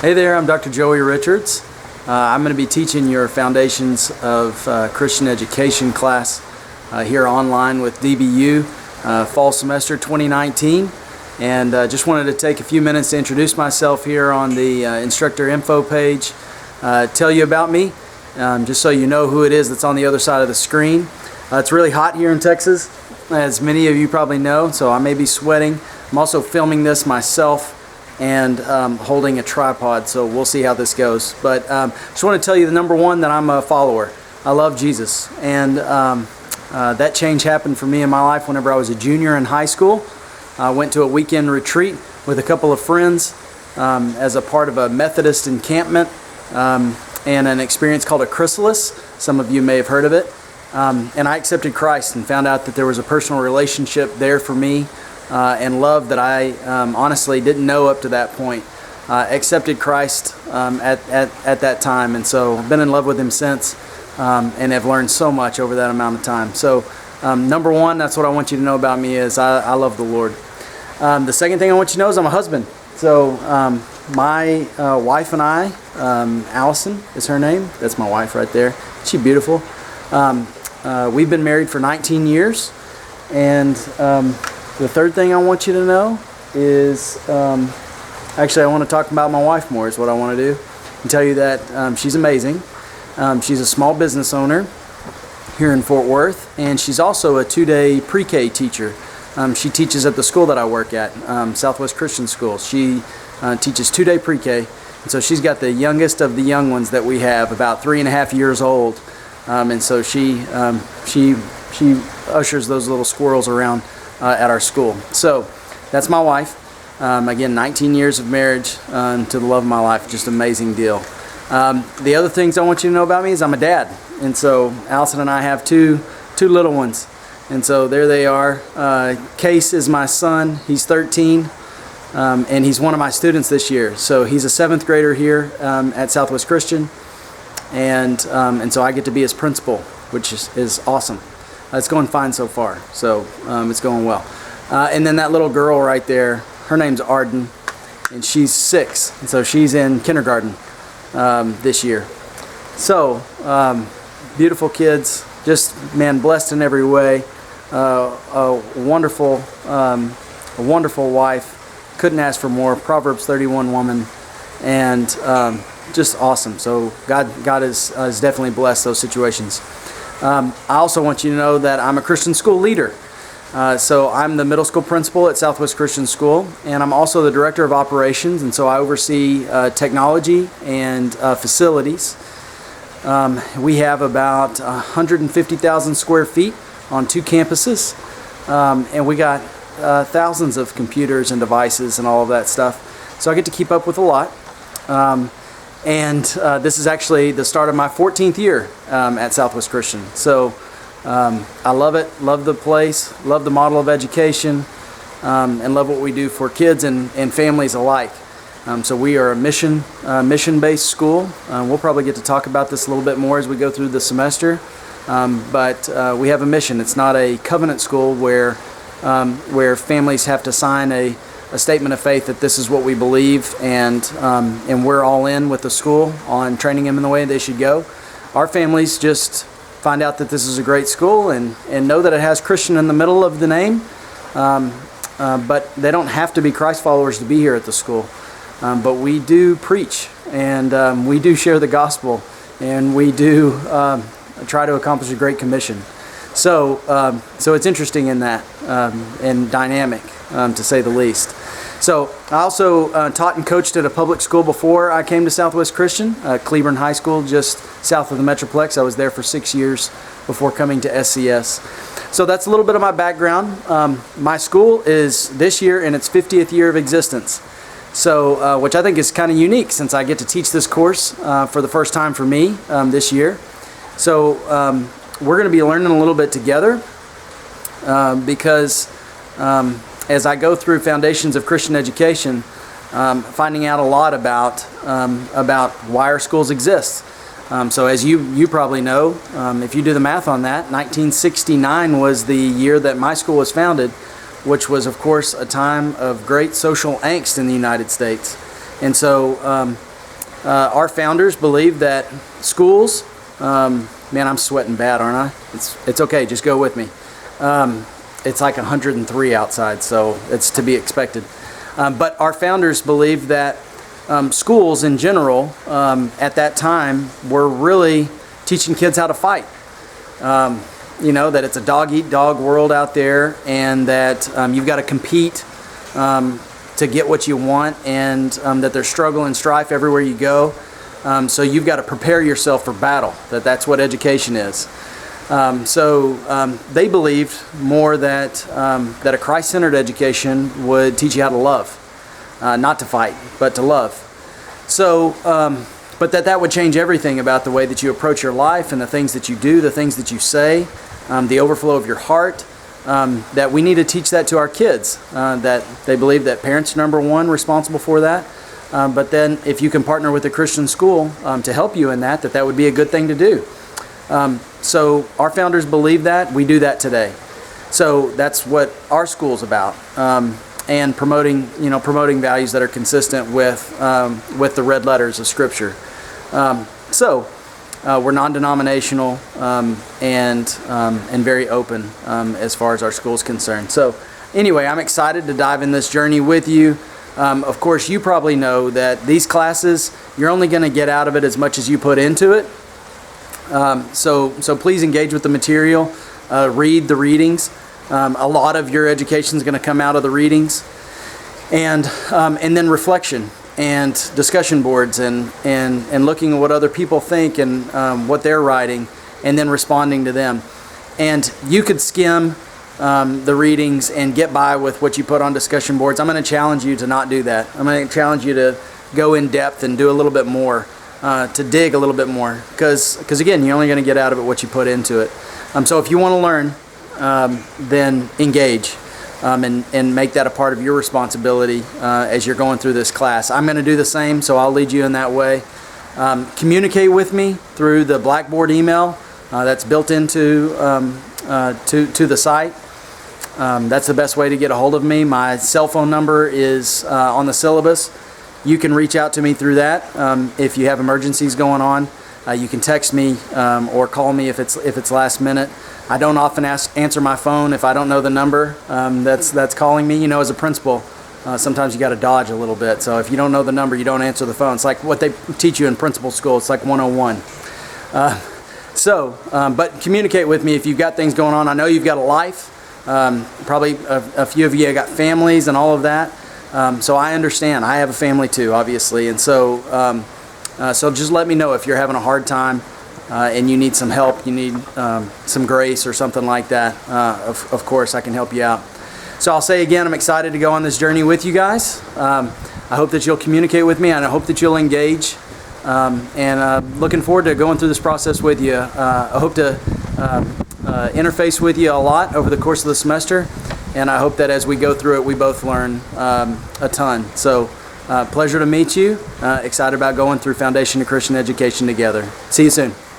Hey there, I'm Dr. Joey Richards. I'm going to be teaching your Foundations of Christian Education class here online with DBU fall semester 2019. And just wanted to take a few minutes to introduce myself here on the instructor info page, tell you about me, just so you know who it is that's on the other side of the screen. It's really hot here in Texas, as many of you probably know, so I may be sweating. I'm also filming this myself and holding a tripod, so we'll see how this goes. But just want to tell you the number one, that I'm a follower. I love Jesus, and that change happened for me in my life whenever I was a junior in high school. I went to a weekend retreat with a couple of friends as a part of a Methodist encampment and an experience called a chrysalis. Some of you may have heard of it. And I accepted Christ and found out that there was a personal relationship there for me and love that I honestly didn't know up to that point. Accepted Christ at that time, and so I've been in love with Him since and have learned so much over that amount of time. So number one, that's what I want you to know about me, is I love the Lord. The second thing I want you to know is I'm a husband. So my wife and I, Allison is her name. That's my wife right there. She's beautiful. We've been married for 19 years. And the third thing I want you to know is, actually I want to talk about my wife more is what I want to do. And tell you that she's amazing. She's a small business owner here in Fort Worth, and she's also a 2-day pre-K teacher. She teaches at the school that I work at, Southwest Christian School. She teaches 2-day pre-K, and so she's got the youngest of the young ones that we have, about 3.5 years old. And so she ushers those little squirrels around at our school. So that's my wife. Again, 19 years of marriage to the love of my life. Just an amazing deal. The other things I want you to know about me is I'm a dad. And so Allison and I have two little ones. And so there they are. Case is my son. He's 13. And he's one of my students this year. So he's a 7th grader here at Southwest Christian. And so I get to be his principal, which is awesome. It's going fine so far, so it's going well. And then that little girl right there, her name's Arden, and she's 6, and so she's in kindergarten this year. So beautiful kids, just blessed in every way. A wonderful wife. Couldn't ask for more. Proverbs 31 woman, and just awesome. So God has definitely blessed those situations. I also want you to know that I'm a Christian school leader. So I'm the middle school principal at Southwest Christian School, and I'm also the director of operations, and so I oversee technology and facilities. We have about 150,000 square feet on 2 campuses, and we got thousands of computers and devices and all of that stuff. So I get to keep up with a lot. And this is actually the start of my 14th year at Southwest Christian. So I love it, love the place, love the model of education, and love what we do for kids and families alike. So we are a mission-based school. We'll probably get to talk about this a little bit more as we go through the semester. But we have a mission. It's not a covenant school where families have to sign a statement of faith that this is what we believe, and we're all in with the school on training them in the way they should go. Our families just find out that this is a great school and know that it has Christian in the middle of the name, but they don't have to be Christ followers to be here at the school. But we do preach, and we do share the gospel, and we do try to accomplish a great commission. So it's interesting in that, and dynamic, to say the least. So I also taught and coached at a public school before I came to Southwest Christian, Cleburne High School, just south of the Metroplex. I was there for 6 years before coming to SCS. So that's a little bit of my background. My school is this year in its 50th year of existence. So, which I think is kind of unique, since I get to teach this course for the first time for me this year. So we're going to be learning a little bit together because as I go through Foundations of Christian Education, finding out a lot about why our schools exist. So as you probably know, if you do the math on that, 1969 was the year that my school was founded, which was, of course, a time of great social angst in the United States. And so our founders believed that schools, man, I'm sweating bad, aren't I? It's okay, just go with me. It's like 103 outside, so it's to be expected. But our founders believed that schools in general at that time were really teaching kids how to fight. That it's a dog-eat-dog world out there, and that you've got to compete to get what you want, and that there's struggle and strife everywhere you go. So you've got to prepare yourself for battle, that's what education is. So they believed more that a Christ-centered education would teach you how to love, not to fight, but to love. So, but that would change everything about the way that you approach your life and the things that you do, the things that you say, the overflow of your heart. That we need to teach that to our kids. That they believe that parents are number one responsible for that. But then, if you can partner with a Christian school to help you in that would be a good thing to do. So our founders believe that. We do that today. So that's what our school's about, and promoting values that are consistent with the red letters of Scripture. We're non-denominational and very open as far as our school's concerned. So anyway, I'm excited to dive in this journey with you. Of course, you probably know that these classes, you're only going to get out of it as much as you put into it. So please engage with the material, read the readings. A lot of your education is going to come out of the readings, and then reflection and discussion boards and looking at what other people think and what they're writing, and then responding to them. And you could skim the readings and get by with what you put on discussion boards. I'm going to challenge you to not do that. I'm going to challenge you to go in depth and do a little bit more. To dig a little bit more, because again, you're only going to get out of it what you put into it. So if you want to learn, then engage and make that a part of your responsibility as you're going through this class. I'm going to do the same, so I'll lead you in that way. Communicate with me through the Blackboard email that's built into to the site. That's the best way to get a hold of me. My cell phone number is on the syllabus. You can reach out to me through that if you have emergencies going on. You can text me or call me if it's last minute. I don't often answer my phone if I don't know the number that's calling me. As a principal, sometimes you got to dodge a little bit. So if you don't know the number, you don't answer the phone. It's like what they teach you in principal school. It's like 101. But communicate with me if you've got things going on. I know you've got a life. Probably a few of you have got families and all of that. So I understand. I have a family too, obviously, and so just let me know if you're having a hard time and you need some help, you need some grace or something like that. Of course, I can help you out. So I'll say again, I'm excited to go on this journey with you guys. I hope that you'll communicate with me, and I hope that you'll engage. And looking forward to going through this process with you. I hope to interface with you a lot over the course of the semester. And I hope that as we go through it, we both learn a ton. So, pleasure to meet you. Excited about going through Foundation of Christian Education together. See you soon.